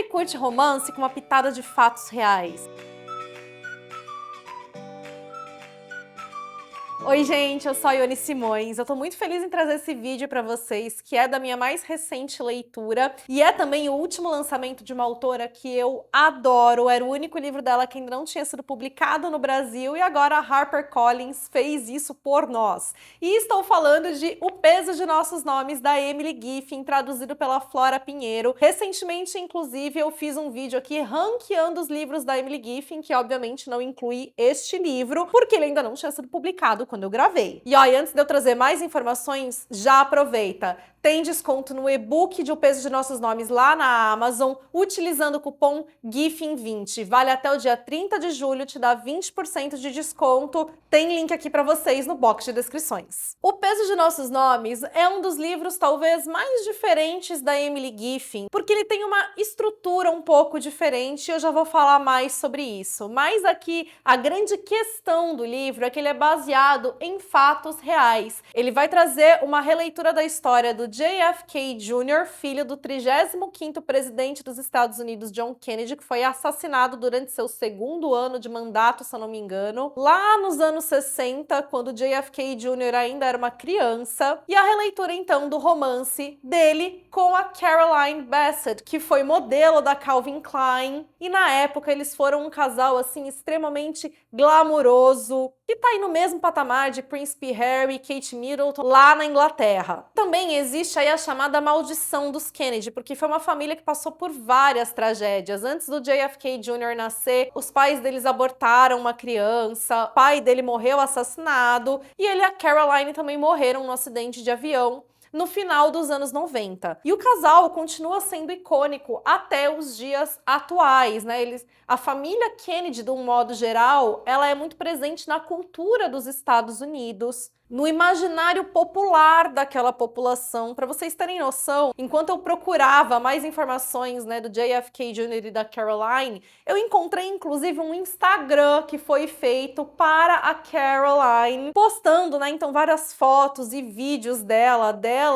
aí curte romance com uma pitada de fatos reais? Oi gente, eu sou a Ione Simões, eu tô muito feliz em trazer esse vídeo pra vocês, que é da minha mais recente leitura, e é também o último lançamento de uma autora que eu adoro, era o único livro dela que ainda não tinha sido publicado no Brasil, e agora a HarperCollins fez isso por nós. E estou falando de O Peso de Nossos Nomes, da Emily Giffin, traduzido pela Flora Pinheiro. Recentemente, inclusive, eu fiz um vídeo aqui ranqueando os livros da Emily Giffin, que obviamente não inclui este livro, porque ele ainda não tinha sido publicado quando eu gravei. E ó, e antes de eu trazer mais informações, já aproveita. Tem desconto no e-book de O Peso de Nossos Nomes lá na Amazon, utilizando o cupom GIFFIN20. Vale até o dia 30 de julho, te dá 20% de desconto. Tem link aqui pra vocês no box de descrições. O Peso de Nossos Nomes é um dos livros talvez mais diferentes da Emily Giffin, porque ele tem uma estrutura um pouco diferente e eu já vou falar mais sobre isso. Mas aqui, a grande questão do livro é que ele é baseado em fatos reais. Ele vai trazer uma releitura da história do JFK Jr., filho do 35º presidente dos Estados Unidos, John Kennedy, que foi assassinado durante seu segundo ano de mandato, se eu não me engano, lá nos anos 60, quando JFK Jr. ainda era uma criança, e a releitura, então, do romance dele com a Caroline Bassett, que foi modelo da Calvin Klein, e na época eles foram um casal, assim, extremamente glamuroso, que tá aí no mesmo patamar de Príncipe Harry e Kate Middleton lá na Inglaterra. Também existe aí a chamada maldição dos Kennedy, porque foi uma família que passou por várias tragédias. Antes do JFK Jr. nascer, os pais deles abortaram uma criança, o pai dele morreu assassinado, e ele e a Caroline também morreram no acidente de avião no final dos anos 90. E o casal continua sendo icônico até os dias atuais, né? A família Kennedy, de um modo geral, ela é muito presente na cultura dos Estados Unidos, no imaginário popular daquela população. Para vocês terem noção, enquanto eu procurava mais informações, né, do JFK Jr. e da Caroline, eu encontrei inclusive um Instagram que foi feito para a Caroline, postando, né, então várias fotos e vídeos dela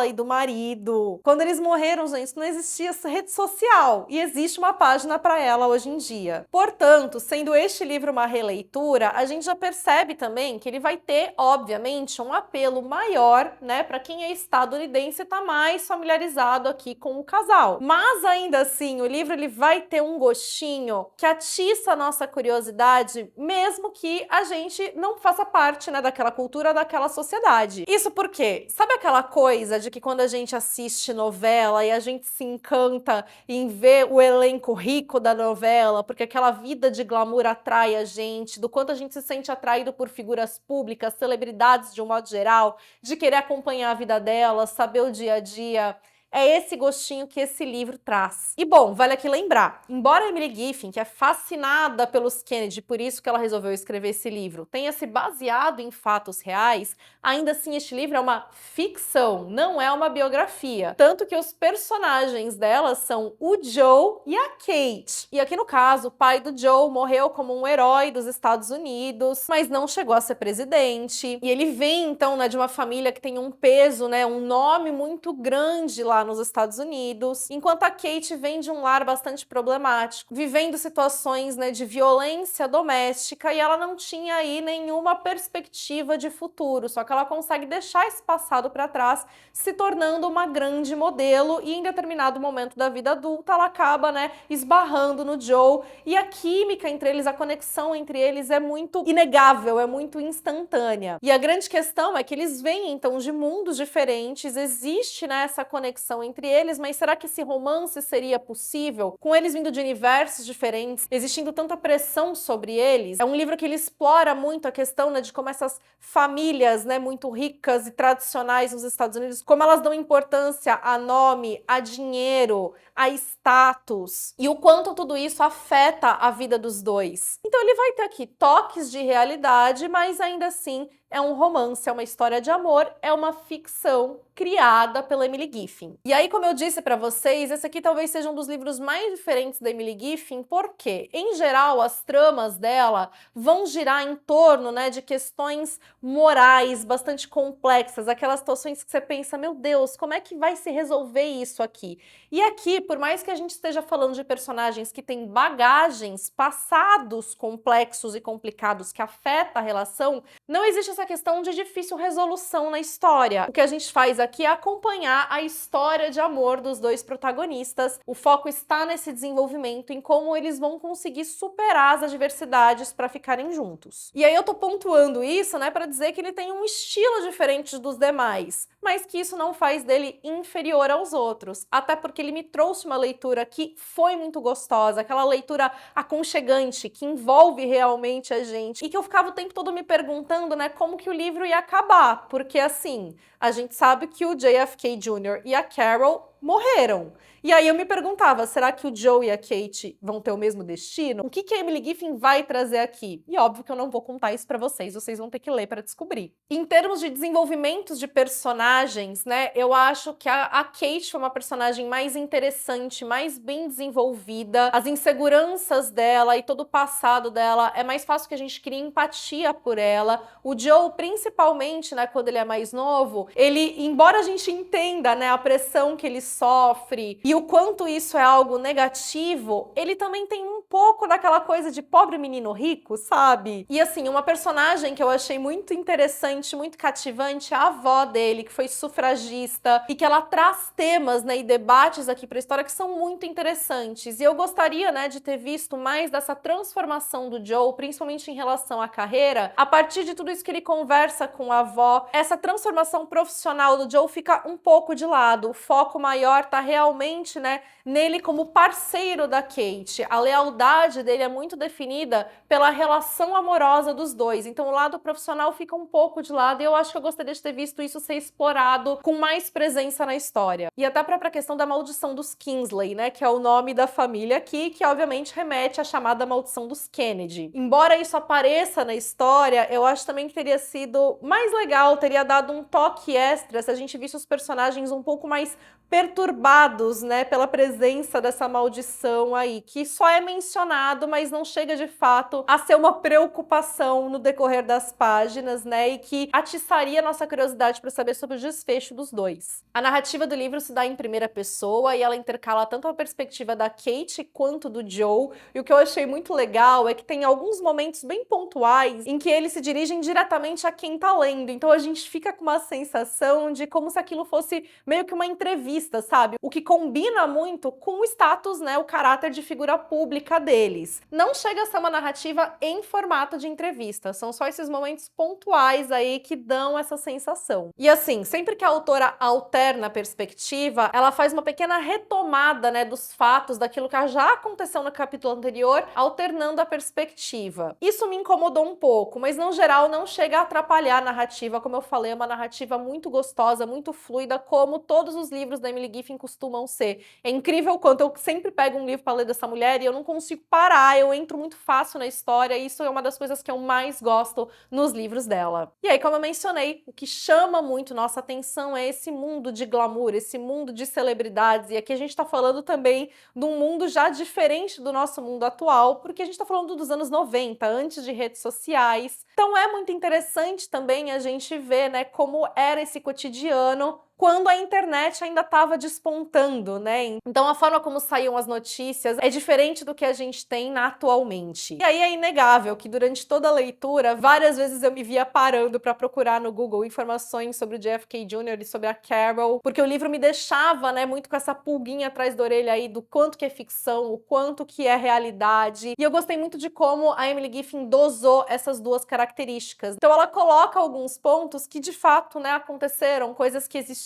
e do marido. Quando eles morreram, gente, não existia essa rede social e existe uma página para ela hoje em dia. Portanto, sendo este livro uma releitura, a gente já percebe também que ele vai ter, obviamente, um apelo maior, né, para quem é estadunidense e está mais familiarizado aqui com o casal. Mas ainda assim, o livro ele vai ter um gostinho que atiça a nossa curiosidade, mesmo que a gente não faça parte, né, daquela cultura, daquela sociedade. Isso porque, sabe aquela coisa de que quando a gente assiste novela e a gente se encanta em ver o elenco rico da novela, porque aquela vida de glamour atrai a gente, do quanto a gente se sente atraído por figuras públicas, celebridades de um modo geral, de querer acompanhar a vida delas, saber o dia a dia. É esse gostinho que esse livro traz. E bom, vale aqui lembrar, embora Emily Giffin, que é fascinada pelos Kennedy, por isso que ela resolveu escrever esse livro, tenha se baseado em fatos reais, ainda assim este livro é uma ficção, não é uma biografia. Tanto que os personagens dela são o Joe e a Kate. E aqui no caso, o pai do Joe morreu como um herói dos Estados Unidos, mas não chegou a ser presidente. E ele vem então, né, de uma família que tem um peso, né, um nome muito grande lá nos Estados Unidos, enquanto a Kate vem de um lar bastante problemático, vivendo situações, né, de violência doméstica, e ela não tinha aí nenhuma perspectiva de futuro, só que ela consegue deixar esse passado para trás, se tornando uma grande modelo, e em determinado momento da vida adulta ela acaba, né, esbarrando no Joe, e a química entre eles, a conexão entre eles é muito inegável, é muito instantânea. E a grande questão é que eles vêm então de mundos diferentes, existe, né, essa conexão entre eles, mas será que esse romance seria possível? Com eles vindo de universos diferentes, existindo tanta pressão sobre eles? É um livro que ele explora muito a questão, né, de como essas famílias, né, muito ricas e tradicionais nos Estados Unidos, como elas dão importância a nome, a dinheiro, a status, e o quanto tudo isso afeta a vida dos dois. Então ele vai ter aqui toques de realidade, mas ainda assim é um romance, é uma história de amor, é uma ficção criada pela Emily Giffin. E aí, como eu disse pra vocês, esse aqui talvez seja um dos livros mais diferentes da Emily Giffin, porque, em geral, as tramas dela vão girar em torno, né, de questões morais bastante complexas, aquelas situações que você pensa, meu Deus, como é que vai se resolver isso aqui? E aqui, por mais que a gente esteja falando de personagens que têm bagagens, passados complexos e complicados que afetam a relação, não existe essa questão de difícil resolução na história. O que a gente faz aqui é acompanhar a história de amor dos dois protagonistas. O foco está nesse desenvolvimento, em como eles vão conseguir superar as adversidades para ficarem juntos. E aí eu tô pontuando isso, né, para dizer que ele tem um estilo diferente dos demais, mas que isso não faz dele inferior aos outros, até porque ele me trouxe uma leitura que foi muito gostosa, aquela leitura aconchegante, que envolve realmente a gente, e que eu ficava o tempo todo me perguntando, né, como que o livro ia acabar, porque assim, a gente sabe que o JFK Jr. e a Carol morreram. E aí eu me perguntava, será que o Joe e a Kate vão ter o mesmo destino? O que a Emily Giffin vai trazer aqui? E óbvio que eu não vou contar isso pra vocês vão ter que ler para descobrir. Em termos de desenvolvimentos de personagens, né, eu acho que a Kate foi uma personagem mais interessante, mais bem desenvolvida. As inseguranças dela e todo o passado dela, é mais fácil que a gente crie empatia por ela. O Joe, principalmente, né, quando ele é mais novo, ele, embora a gente entenda, né, a pressão que ele sofre e o quanto isso é algo negativo, ele também tem um pouco daquela coisa de pobre menino rico, sabe? E assim, uma personagem que eu achei muito interessante, muito cativante, é a avó dele, que foi sufragista e que ela traz temas, né, e debates aqui pra história que são muito interessantes. E eu gostaria, né, de ter visto mais dessa transformação do Joe, principalmente em relação à carreira, a partir de tudo isso que ele conversa com a avó. Essa transformação profissional do Joe fica um pouco de lado, o foco maior tá realmente, né, nele como parceiro da Kate. A lealdade dele é muito definida pela relação amorosa dos dois, então o lado profissional fica um pouco de lado, e eu acho que eu gostaria de ter visto isso ser explorado com mais presença na história. E até a própria questão da maldição dos Kingsley, né, que é o nome da família aqui, que obviamente remete à chamada maldição dos Kennedy. Embora isso apareça na história, eu acho também que teria sido mais legal, teria dado um toque extra se a gente visse os personagens um pouco mais perturbados, né, pela presença dessa maldição aí, que só é mencionado, mas não chega de fato a ser uma preocupação no decorrer das páginas, né, e que atiçaria nossa curiosidade para saber sobre o desfecho dos dois. A narrativa do livro se dá em primeira pessoa e ela intercala tanto a perspectiva da Kate quanto do Joe, e o que eu achei muito legal é que tem alguns momentos bem pontuais em que eles se dirigem diretamente a quem tá lendo, então a gente fica com uma sensação de como se aquilo fosse meio que uma entrevista, sabe? O que combina muito com o status, né, o caráter de figura pública deles. Não chega a ser uma narrativa em formato de entrevista, são só esses momentos pontuais aí que dão essa sensação. E assim, sempre que a autora alterna a perspectiva, ela faz uma pequena retomada, né, dos fatos, daquilo que já aconteceu no capítulo anterior, alternando a perspectiva. Isso me incomodou um pouco, mas no geral não chega a atrapalhar a narrativa, como eu falei, é uma narrativa muito gostosa, muito fluida, como todos os livros da Emily Giffin costumam ser. É incrível o quanto eu sempre pego um livro para ler dessa mulher e eu não consigo parar, eu entro muito fácil na história, e isso é uma das coisas que eu mais gosto nos livros dela. E aí, como eu mencionei, o que chama muito nossa atenção é esse mundo de glamour, esse mundo de celebridades, e aqui a gente tá falando também de um mundo já diferente do nosso mundo atual, porque a gente tá falando dos anos 90, antes de redes sociais. Então é muito interessante também a gente ver, né, como era esse cotidiano quando a internet ainda estava despontando, né? Então a forma como saíam as notícias é diferente do que a gente tem atualmente. E aí é inegável que durante toda a leitura, várias vezes eu me via parando para procurar no Google informações sobre o JFK Jr. e sobre a Carol, porque o livro me deixava, né, muito com essa pulguinha atrás da orelha aí do quanto que é ficção, o quanto que é realidade. E eu gostei muito de como a Emily Giffin dosou essas duas características. Então ela coloca alguns pontos que de fato, né, aconteceram, coisas que existiram,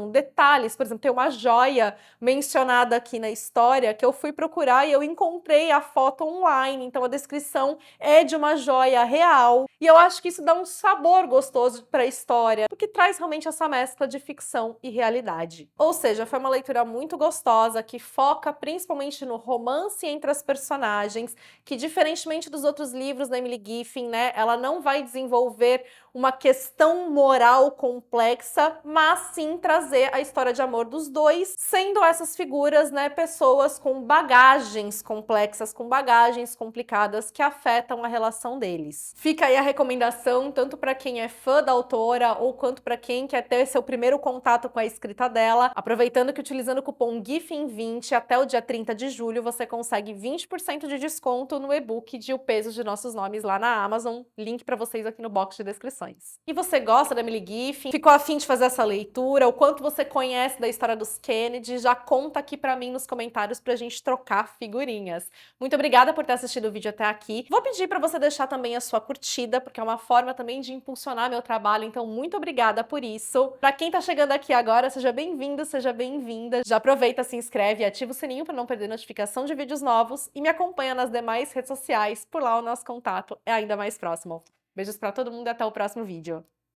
detalhes, por exemplo, tem uma joia mencionada aqui na história que eu fui procurar e eu encontrei a foto online, então a descrição é de uma joia real, e eu acho que isso dá um sabor gostoso para a história, porque traz realmente essa mescla de ficção e realidade. Ou seja, foi uma leitura muito gostosa, que foca principalmente no romance entre as personagens, que diferentemente dos outros livros da Emily Giffin, né, ela não vai desenvolver uma questão moral complexa, mas sim trazer a história de amor dos dois, sendo essas figuras, né, pessoas com bagagens complexas, com bagagens complicadas que afetam a relação deles. Fica aí a recomendação, tanto para quem é fã da autora ou quanto para quem quer ter seu primeiro contato com a escrita dela. Aproveitando que utilizando o cupom GIFIN20 até o dia 30 de julho você consegue 20% de desconto no e-book de O Peso de Nossos Nomes lá na Amazon. Link para vocês aqui no box de descrições. E você gosta da Emily Giffin? Ficou a fim de fazer essa leitura? O quanto você conhece da história dos Kennedy? Já conta aqui para mim nos comentários pra gente trocar figurinhas. Muito obrigada por ter assistido o vídeo até aqui. Vou pedir para você deixar também a sua curtida, porque é uma forma também de impulsionar meu trabalho, então muito obrigada por isso. Para quem tá chegando aqui agora, seja bem-vindo, seja bem-vinda. Já aproveita, se inscreve e ativa o sininho para não perder notificação de vídeos novos e me acompanha nas demais redes sociais, por lá o nosso contato é ainda mais próximo. Beijos para todo mundo e até o próximo vídeo.